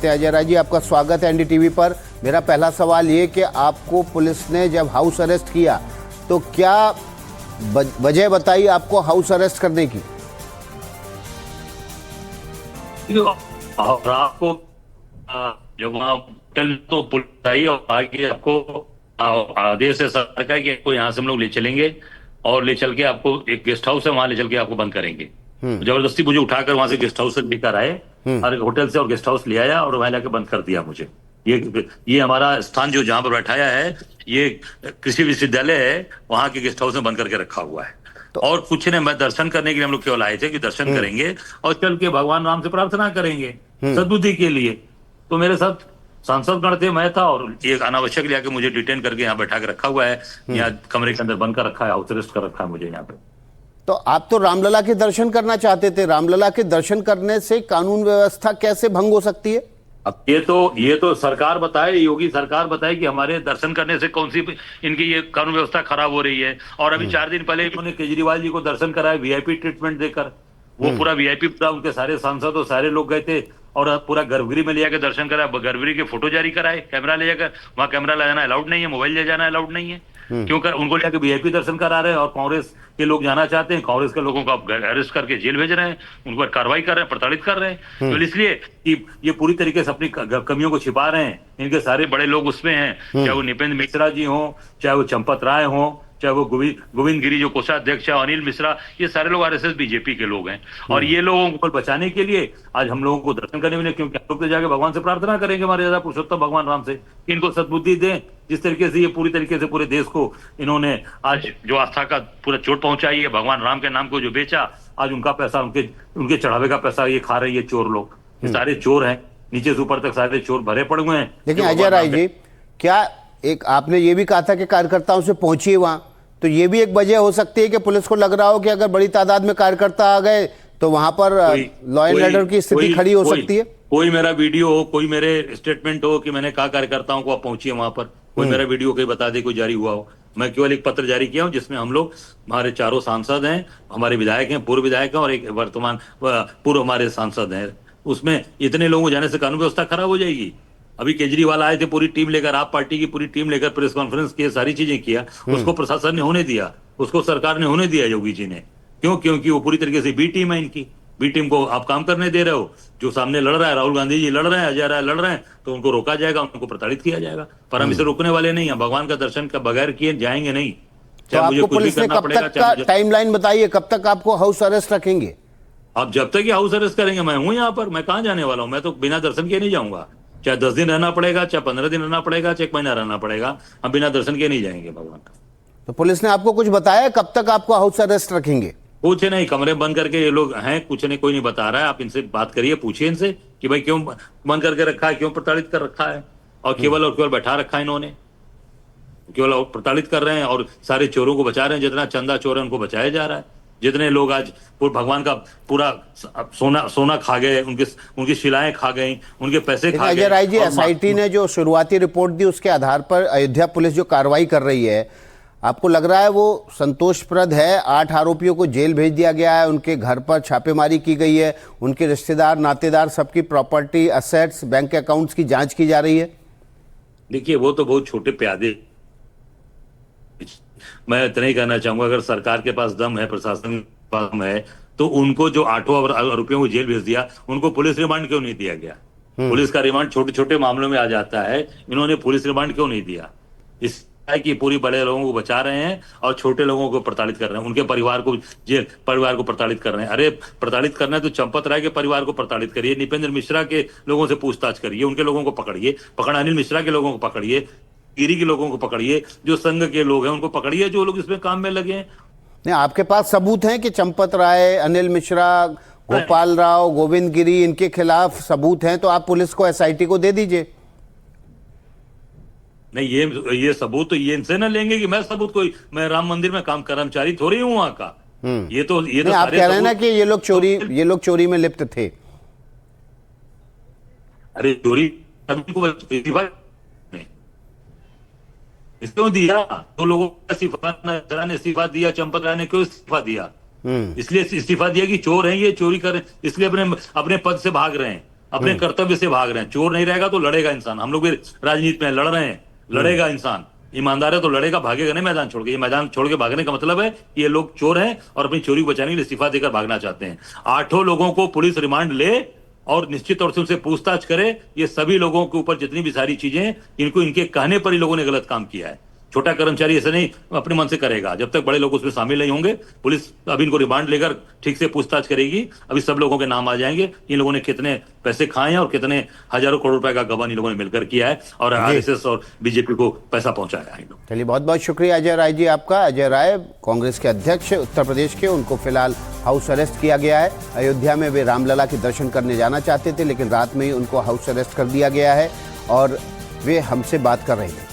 अजय राय जी, आपका स्वागत है एनडीटीवी पर। मेरा पहला सवाल ये कि आपको पुलिस ने जब हाउस अरेस्ट किया तो क्या वजह बताई आपको हाउस अरेस्ट करने की? रात को जब वहाँ होटल तो पुलिस आई और आगे आपको आदेश है सरकार का कि आपको यहाँ से हम लोग ले चलेंगे और ले चल के आपको एक गेस्ट हाउस है, वहां ले चल के आपको बंद करेंगे। जबरदस्ती मुझे उठाकर वहां से गेस्ट हाउस से लेकर आए और होटल से और गेस्ट हाउस ले आया और वहां लाके बंद कर दिया मुझे। ये हमारा स्थान जो जहां पर बैठाया है ये कृषि विश्वविद्यालय है, वहां के गेस्ट हाउस में बंद करके रखा हुआ है। और कुछ ने मैं दर्शन करने के लिए हम लोग केवल आए थे कि दर्शन करेंगे और चल के भगवान राम से प्रार्थना करेंगे सद्बुद्धि के लिए। तो मेरे साथ सांसद गण थे, मैं था और एक अनावश्यक लिया के मुझे डिटेन करके यहाँ बैठा के रखा हुआ है, यहाँ कमरे के अंदर बंद कर रखा है, हाउस अरेस्ट कर रखा है मुझे यहाँ पे। तो आप तो रामलला के दर्शन करना चाहते थे, रामलला के दर्शन करने से कानून व्यवस्था कैसे भंग हो सकती है? अब ये तो सरकार बताए, योगी सरकार बताए कि हमारे दर्शन करने से कौन सी इनकी ये कानून व्यवस्था खराब हो रही है। और अभी 4 दिन पहले उन्होंने केजरीवाल जी को दर्शन कराया वीआईपी ट्रीटमेंट देकर। वो पूरा वीआईपी पूरा उनके सारे सांसद और सारे लोग गए थे और पूरा गर्भगृह में ले जाकर दर्शन कराया, गर्भगृह के फोटो जारी कराए, कैमरा ले जाकर। वहां कैमरा ले जाना अलाउड नहीं है, मोबाइल ले जाना अलाउड नहीं है, क्योंकि उनको लेकर वीआईपी दर्शन करा रहे हैं। और कांग्रेस के लोग जाना चाहते हैं, कांग्रेस के लोगों को अरेस्ट करके जेल भेज रहे हैं, उन पर कार्रवाई कर रहे हैं, प्रताड़ित कर रहे हैं। तो इसलिए कि ये पूरी तरीके से अपनी कमियों को छिपा रहे हैं। इनके सारे बड़े लोग उसमें हैं, चाहे वो निपेंद्र मिश्रा जी हो, चाहे वो चंपत राय हो, चाहे वो गोविंद गिरी जो कोषाध्यक्ष है, अनिल मिश्रा, ये सारे लोग आरएसएस बीजेपी के लोग हैं। और ये लोगों को बचाने के लिए आज हम लोगों को दर्शन करने मिले, क्योंकि हम लोग तो जाके भगवान से प्रार्थना करेंगे, हमारे ज्यादा पुरुषोत्तम भगवान राम से, कि इनको सद्बुद्धि दें। जिस तरीके से ये पूरी तरीके से पूरे देश को इन्होंने आज जो आस्था का पूरा चोट पहुंचाई है, भगवान राम के नाम को जो बेचा, आज उनका पैसा, उनके चढ़ावे का पैसा ये खा रहे, ये चोर लोग, ये सारे चोर हैं, नीचे से ऊपर तक सारे चोर भरे पड़े हुए हैं। लेकिन अजय राय जी, क्या एक आपने ये भी कहा था कि कार्यकर्ताओं से पहुंचिए वहां, तो ये भी एक वजह हो सकती है कि पुलिस को लग रहा हो कि अगर बड़ी तादाद में कार्यकर्ता आ गए तो वहां पर लॉ एंड ऑर्डर की स्थिति खड़ी हो सकती है? कोई मेरा वीडियो हो, कोई मेरे स्टेटमेंट हो कि मैंने कहा कार्यकर्ताओं को आप पहुंचिए वहां पर, कोई मेरा वीडियो कोई बता दे, कोई जारी हुआ हो। मैं केवल एक पत्र जारी किया हूं जिसमें हम लोग, हमारे चारों सांसद हैं, हमारे विधायक हैं, पूर्व विधायक हैं और एक वर्तमान पूर्व हमारे सांसद हैं। उसमें इतने लोगों जाने से कानून व्यवस्था खराब हो जाएगी। अभी केजरीवाल आए थे पूरी टीम लेकर, आप पार्टी की पूरी टीम लेकर, प्रेस कॉन्फ्रेंस की, सारी चीजें किया, उसको प्रशासन ने होने दिया, उसको सरकार ने होने दिया योगी जी ने। क्यों? क्योंकि वो पूरी तरीके से बी टीम है इनकी। बी टीम को आप काम करने दे रहे हो। जो सामने लड़ रहा है, राहुल गांधी जी लड़ रहे हैं, अजय राय लड़ रहे हैं, तो उनको रोका जाएगा, उनको प्रताड़ित किया जाएगा। पर हम इसे रोकने वाले नहीं है, भगवान का दर्शन का बगैर किए जाएंगे नहीं। तो आपको पुलिस ने कब तक का टाइमलाइन बताइए, कब तक आपको हाउस अरेस्ट रखेंगे? आप जब तक ये हाउस अरेस्ट करेंगे, मैं हूं यहाँ पर, मैं कहाँ जाने वाला हूँ? मैं तो बिना दर्शन किए नहीं जाऊंगा। चाहे 10 दिन रहना पड़ेगा, चाहे 15 दिन रहना पड़ेगा, चाहे 1 महीना रहना पड़ेगा, हम बिना दर्शन के नहीं जाएंगे भगवान का। तो पुलिस ने आपको कुछ बताया कब तक आपको हाउस अरेस्ट रखेंगे? कुछ नहीं, कमरे बंद करके ये लोग हैं, कुछ नहीं, कोई नहीं बता रहा है। आप इनसे बात करिए, पूछिए इनसे कि भाई क्यों बंद करके रखा है, क्यों प्रताड़ित कर रखा है, और केवल बैठा रखा है इन्होंने, केवल प्रताड़ित कर रहे हैं और सारे चोरों को बचा रहे हैं। जितना चंदा चोर है उनको बचाया जा रहा है। जितने लोग आज भगवान का पूरा सोना खा गए, उनकी शिलाएं खा गई, उनके पैसे खा गए। अजय राय जी, एसआईटी ने जो शुरुआती रिपोर्ट दी उसके आधार पर अयोध्या पुलिस जो कार्रवाई कर रही है, आपको लग रहा है वो संतोषप्रद है? 8 आरोपियों को जेल भेज दिया गया है, उनके घर पर छापेमारी की गई है, उनके रिश्तेदार नातेदार सबकी प्रॉपर्टी, असेट्स, बैंक अकाउंट्स की जांच की जा रही है। देखिए, वो तो बहुत छोटे प्यादे, मैं इतना ही कहना चाहूंगा, अगर सरकार के पास दम है, प्रशासन के पास दम है, तो उनको जो 8 आरोपियों को जेल भेज दिया, उनको पुलिस रिमांड क्यों नहीं दिया गया? पुलिस का रिमांड छोटे छोटे मामलों में आ जाता है, इन्होंने पुलिस रिमांड क्यों नहीं दिया? इस कि पूरी बड़े लोगों को बचा रहे हैं और छोटे लोगों को प्रताड़ित कर रहे हैं, उनके परिवार को प्रताड़ित कर रहे हैं। अरे प्रताड़ित करना है तो चंपत राय के परिवार को प्रताड़ित करिए, निपेंद्र मिश्रा के लोगों से पूछताछ करिए, उनके लोगों को पकड़िए, अनिल मिश्रा के लोगों को पकड़िए, गिरी के लोगों को पकड़िए, जो संघ के लोग हैं उनको पकड़िए, जो लोग इसमें काम में लगे हैं। नहीं, आपके पास सबूत हैं कि चंपत राय, अनिल मिश्रा, गोपाल राव, गोविंद गिरी, इनके खिलाफ सबूत हैं, तो आप पुलिस को, एसआईटी को दे दीजिए। नहीं, ये सबूत तो ये इनसे ना लेंगे कि मैं सबूत मैं राम मंदिर में काम कर्मचारी थोड़ी हूं वहां का। ये तो आप कह रहे हैं ना कि ये लोग चोरी में लिप्त थे। अरे चोरी क्यों दिया? तो लोगों को ने इस्तीफा दिया, चंपत राय ने क्यों इस्तीफा दिया? इसलिए इस्तीफा दिया कि चोर हैं ये, चोरी कर रहे हैं, इसलिए अपने पद से भाग रहे हैं। अपने कर्तव्य से भाग रहे हैं। चोर नहीं रहेगा तो लड़ेगा इंसान। हम लोग भी राजनीति में लड़ रहे हैं, लड़ेगा इंसान। ईमानदार है तो लड़ेगा, भागेगा नहीं मैदान छोड़ के। ये मैदान छोड़ के भागने का मतलब है ये लोग चोर हैं और अपनी चोरी को बचाने के लिए इस्तीफा देकर भागना चाहते हैं। 8 लोगों को पुलिस रिमांड ले और निश्चित तौर से उनसे पूछताछ करे। ये सभी लोगों के ऊपर जितनी भी सारी चीजें, इनको इनके कहने पर ही लोगों ने गलत काम किया है। छोटा कर्मचारी ऐसे नहीं अपने मन से करेगा। जब तक बड़े लोग उसमें शामिल नहीं होंगे, पुलिस अभी इनको रिमांड लेकर ठीक से पूछताछ करेगी। अभी सब लोगों के नाम आ जाएंगे, इन लोगों ने कितने पैसे खाए हैं और कितने हजारों करोड़ रुपए का गबन इन लोगों ने मिलकर किया है और आरएसएस और बीजेपी को पैसा पहुंचाया है। चलिए, बहुत बहुत शुक्रिया अजय राय जी आपका। अजय राय कांग्रेस के अध्यक्ष उत्तर प्रदेश के, उनको फिलहाल हाउस अरेस्ट किया गया है। अयोध्या में वे रामलला के दर्शन करने जाना चाहते थे, लेकिन रात में ही उनको हाउस अरेस्ट कर दिया गया है और वे हमसे बात कर रहे थे।